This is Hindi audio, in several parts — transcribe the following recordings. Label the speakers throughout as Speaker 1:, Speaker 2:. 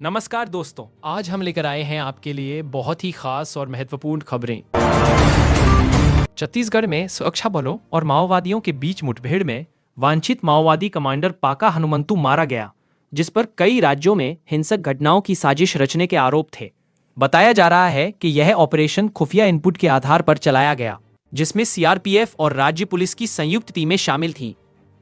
Speaker 1: नमस्कार दोस्तों, आज हम लेकर आए हैं आपके लिए बहुत ही खास और महत्वपूर्ण खबरें। छत्तीसगढ़ में सुरक्षा बलों और माओवादियों के बीच मुठभेड़ में वांछित माओवादी कमांडर पाका हनुमंतु मारा गया, जिस पर कई राज्यों में हिंसक घटनाओं की साजिश रचने के आरोप थे। बताया जा रहा है कि यह ऑपरेशन खुफिया इनपुट के आधार पर चलाया गया, जिसमें सीआरपीएफ और राज्य पुलिस की संयुक्त टीमें शामिल थीं।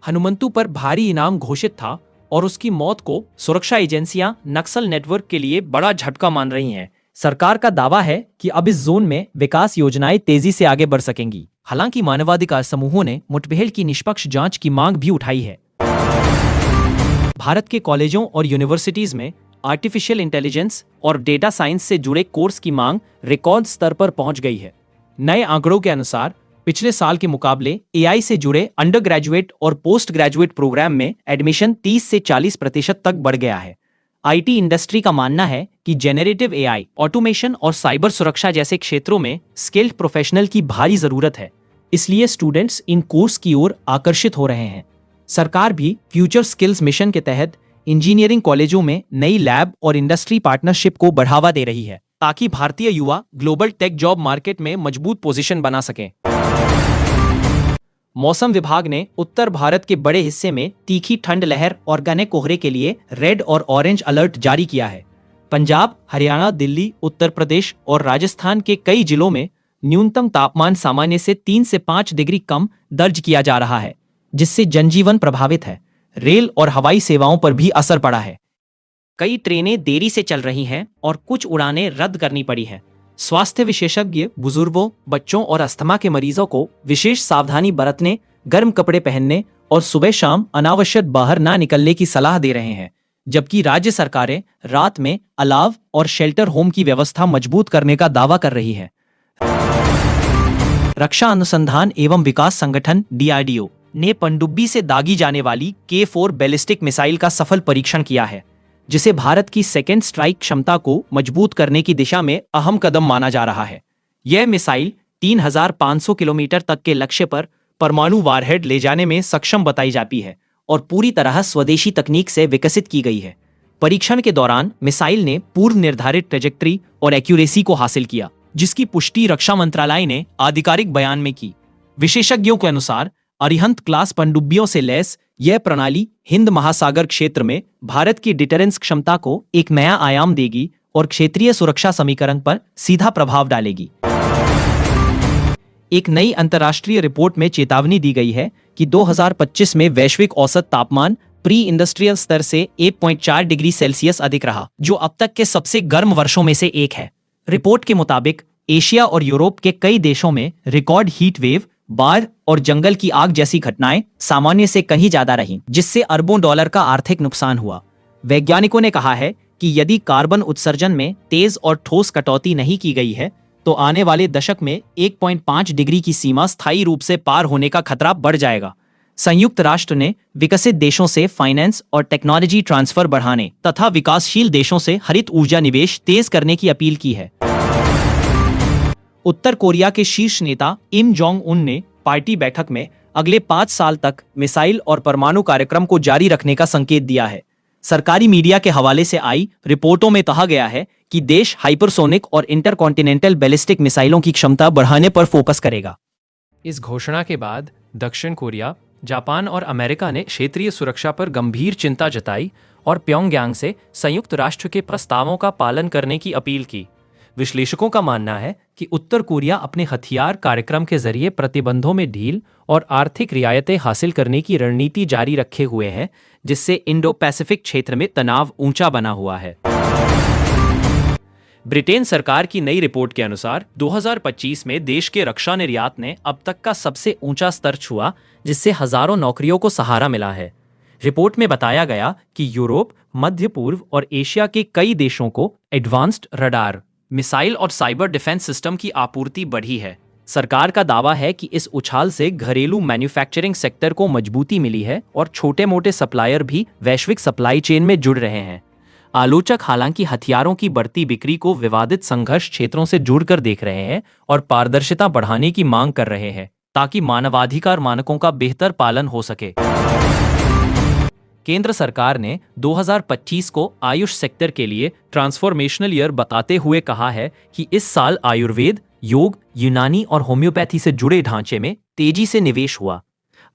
Speaker 1: हनुमंतु पर भारी इनाम घोषित था और उसकी मौत को सुरक्षा एजेंसियां नक्सल नेटवर्क के लिए बड़ा झटका मान रही हैं। सरकार का दावा है कि अब इस जोन में विकास योजनाएं तेजी से आगे बढ़ सकेंगी। हालांकि मानवाधिकार समूहों ने मुठभेड़ की निष्पक्ष जांच की मांग भी उठाई है। भारत के कॉलेजों और यूनिवर्सिटीज में आर्टिफिशियल इंटेलिजेंस और डेटा साइंस से जुड़े कोर्स की मांग रिकॉर्ड स्तर पर पहुंच गई है। नए आंकड़ों के अनुसार पिछले साल के मुकाबले एआई से जुड़े अंडर ग्रेजुएट और पोस्ट ग्रेजुएट प्रोग्राम में एडमिशन 30 से 40% तक बढ़ गया है। आईटी इंडस्ट्री का मानना है कि जेनरेटिव एआई, ऑटोमेशन और साइबर सुरक्षा जैसे क्षेत्रों में स्किल्ड प्रोफेशनल की भारी जरूरत है, इसलिए स्टूडेंट्स इन कोर्स की ओर आकर्षित हो रहे हैं। सरकार भी फ्यूचर स्किल्स मिशन के तहत इंजीनियरिंग कॉलेजों में नई लैब और इंडस्ट्री पार्टनरशिप को बढ़ावा दे रही है, ताकि Bharatiya Yuva global tech job market में मजबूत पोजीशन बना सकें। मौसम विभाग ने उत्तर भारत के बड़े हिस्से में तीखी ठंड लहर और घने कोहरे के लिए रेड और ऑरेंज अलर्ट जारी किया है। पंजाब, हरियाणा, दिल्ली, उत्तर प्रदेश और राजस्थान के कई जिलों में न्यूनतम तापमान सामान्य से 3 से 5 डिग्री कम दर्ज किया जा रहा है, जिससे जनजीवन प्रभावित है। रेल और हवाई सेवाओं पर भी असर पड़ा है। कई ट्रेनें देरी से चल रही हैं और कुछ उड़ानें रद्द करनी पड़ी हैं। स्वास्थ्य विशेषज्ञ बुजुर्गों, बच्चों और अस्थमा के मरीजों को विशेष सावधानी बरतने, गर्म कपड़े पहनने और सुबह शाम अनावश्यक बाहर ना निकलने की सलाह दे रहे हैं, जबकि राज्य सरकारें रात में अलाव और शेल्टर होम की व्यवस्था मजबूत करने का दावा कर रही है। रक्षा अनुसंधान एवं विकास संगठन डीआरडीओ ने पनडुब्बी से दागी जाने वाली K4 बैलिस्टिक मिसाइल का सफल परीक्षण किया है, जिसे भारत की सेकेंड स्ट्राइक क्षमता को मजबूत करने की दिशा में अहम कदम माना जा रहा है। यह मिसाइल 3500 किलोमीटर तक के लक्ष्य पर परमाणु वारहेड ले जाने में सक्षम बताई जाती है और पूरी तरह स्वदेशी तकनीक से विकसित की गई है। परीक्षण के दौरान मिसाइल ने पूर्व निर्धारित ट्रेजेक्ट्री और एक्यूरेसी को हासिल किया, जिसकी पुष्टि रक्षा मंत्रालय ने आधिकारिक बयान में की। विशेषज्ञों के अनुसार अरिहंत क्लास पनडुब्बियों से लैस यह प्रणाली हिंद महासागर क्षेत्र में भारत की डिटरेंस क्षमता को एक नया आयाम देगी और क्षेत्रीय सुरक्षा समीकरण पर सीधा प्रभाव डालेगी। एक नई अंतर्राष्ट्रीय रिपोर्ट में चेतावनी दी गई है कि 2025 में वैश्विक औसत तापमान प्री इंडस्ट्रियल स्तर से 1.4 डिग्री सेल्सियस अधिक रहा, जो अब तक के सबसे गर्म वर्षों में से एक है। रिपोर्ट के मुताबिक एशिया और यूरोप के कई देशों में रिकॉर्ड हीट वेव, बाढ़ और जंगल की आग जैसी घटनाएं सामान्य से कहीं ज्यादा रहीं, जिससे अरबों डॉलर का आर्थिक नुकसान हुआ। वैज्ञानिकों ने कहा है कि यदि कार्बन उत्सर्जन में तेज और ठोस कटौती नहीं की गई है, तो आने वाले दशक में 1.5 डिग्री की सीमा स्थायी रूप से पार होने का खतरा बढ़ जाएगा। संयुक्त राष्ट्र ने विकसित देशों से फाइनेंस और टेक्नोलॉजी ट्रांसफर बढ़ाने तथा विकासशील देशों से हरित ऊर्जा निवेश तेज करने की अपील की है। उत्तर कोरिया के शीर्ष नेता किम जोंग उन ने पार्टी बैठक में अगले 5 साल तक मिसाइल और परमाणु कार्यक्रम को जारी रखने का संकेत दिया है। सरकारी मीडिया के हवाले से आई रिपोर्टों में कहा गया है कि देश हाइपरसोनिक और इंटरकॉन्टिनेंटल बैलिस्टिक मिसाइलों की क्षमता बढ़ाने पर फोकस करेगा। इस घोषणा के बाद दक्षिण कोरिया, जापान और अमेरिका ने क्षेत्रीय सुरक्षा पर गंभीर चिंता जताई और प्योंगयांग से संयुक्त राष्ट्र के प्रस्तावों का पालन करने की अपील की। विश्लेषकों का मानना है कि उत्तर कोरिया अपने हथियार कार्यक्रम के जरिए प्रतिबंधों में ढील और आर्थिक रियायतें हासिल करने की रणनीति जारी रखे हुए है, जिससे इंडो पैसिफिक क्षेत्र में तनाव ऊंचा बना हुआ है। ब्रिटेन सरकार की नई रिपोर्ट के अनुसार 2025 में देश के रक्षा निर्यात ने अब तक का सबसे ऊंचा स्तर छुआ, जिससे हजारों नौकरियों को सहारा मिला है। रिपोर्ट में बताया गया कि यूरोप, मध्य पूर्व और एशिया के कई देशों को एडवांस्ड रडार, मिसाइल और साइबर डिफेंस सिस्टम की आपूर्ति बढ़ी है। सरकार का दावा है कि इस उछाल से घरेलू मैन्युफैक्चरिंग सेक्टर को मजबूती मिली है और छोटे मोटे सप्लायर भी वैश्विक सप्लाई चेन में जुड़ रहे हैं। आलोचक हालांकि हथियारों की बढ़ती बिक्री को विवादित संघर्ष क्षेत्रों से जोड़कर देख रहे हैं और पारदर्शिता बढ़ाने की मांग कर रहे हैं, ताकि मानवाधिकार मानकों का बेहतर पालन हो सके। केंद्र सरकार ने 2025 को आयुष सेक्टर के लिए ट्रांसफॉर्मेशनल ईयर बताते हुए कहा है कि इस साल आयुर्वेद, योग, यूनानी और होम्योपैथी से जुड़े ढांचे में तेजी से निवेश हुआ।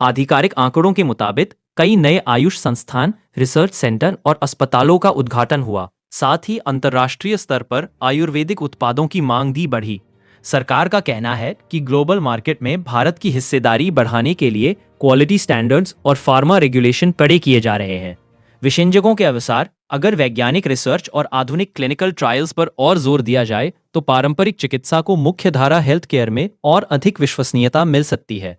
Speaker 1: आधिकारिक आंकड़ों के मुताबिक कई नए आयुष संस्थान, रिसर्च सेंटर और अस्पतालों का उद्घाटन हुआ। साथ ही अंतर्राष्ट्रीय स्तर पर आयुर्वेदिक उत्पादों की मांग भी बढ़ी। सरकार का कहना है कि ग्लोबल मार्केट में भारत की हिस्सेदारी बढ़ाने के लिए क्वालिटी स्टैंडर्ड्स और फार्मा रेगुलेशन कड़े किए जा रहे हैं। विशेषज्ञों के अनुसार अगर वैज्ञानिक रिसर्च और आधुनिक क्लिनिकल ट्रायल्स पर और जोर दिया जाए तो पारंपरिक चिकित्सा को मुख्यधारा हेल्थ केयर में और अधिक विश्वसनीयता मिल सकती है।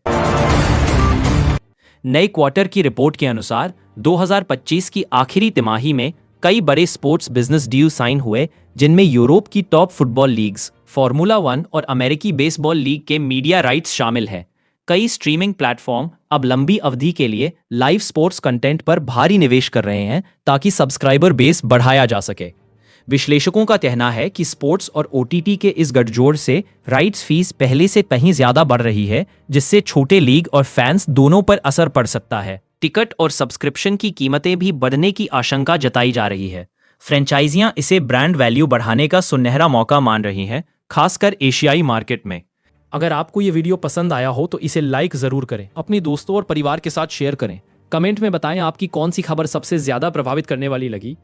Speaker 1: नए क्वार्टर की रिपोर्ट के अनुसार 2025 की आखिरी तिमाही में कई बड़े स्पोर्ट्स बिजनेस डील साइन हुए, जिनमें यूरोप की टॉप फुटबॉल लीग्स, फॉर्मूला 1 और अमेरिकी बेसबॉल लीग के मीडिया राइट्स शामिल हैं। कई स्ट्रीमिंग प्लेटफॉर्म अब लंबी अवधि के लिए लाइव स्पोर्ट्स कंटेंट पर भारी निवेश कर रहे हैं ताकि सब्सक्राइबर बेस बढ़ाया जा सके। विश्लेषकों का कहना है कि स्पोर्ट्स और ओटीटी के इस गठजोड़ से राइट्स फीस पहले से कहीं ज्यादा बढ़ रही है, जिससे छोटे लीग और फैंस दोनों पर असर पड़ सकता है। टिकट और सब्सक्रिप्शन की कीमतें भी बढ़ने की आशंका जताई जा रही है। फ्रेंचाइजियां इसे ब्रांड वैल्यू बढ़ाने का सुनहरा मौका मान रही हैं, खासकर एशियाई मार्केट में। अगर आपको ये वीडियो पसंद आया हो तो इसे लाइक जरूर करें, अपने दोस्तों और परिवार के साथ शेयर करें। कमेंट में बताएं आपकी कौन सी खबर सबसे ज्यादा प्रभावित करने वाली लगी।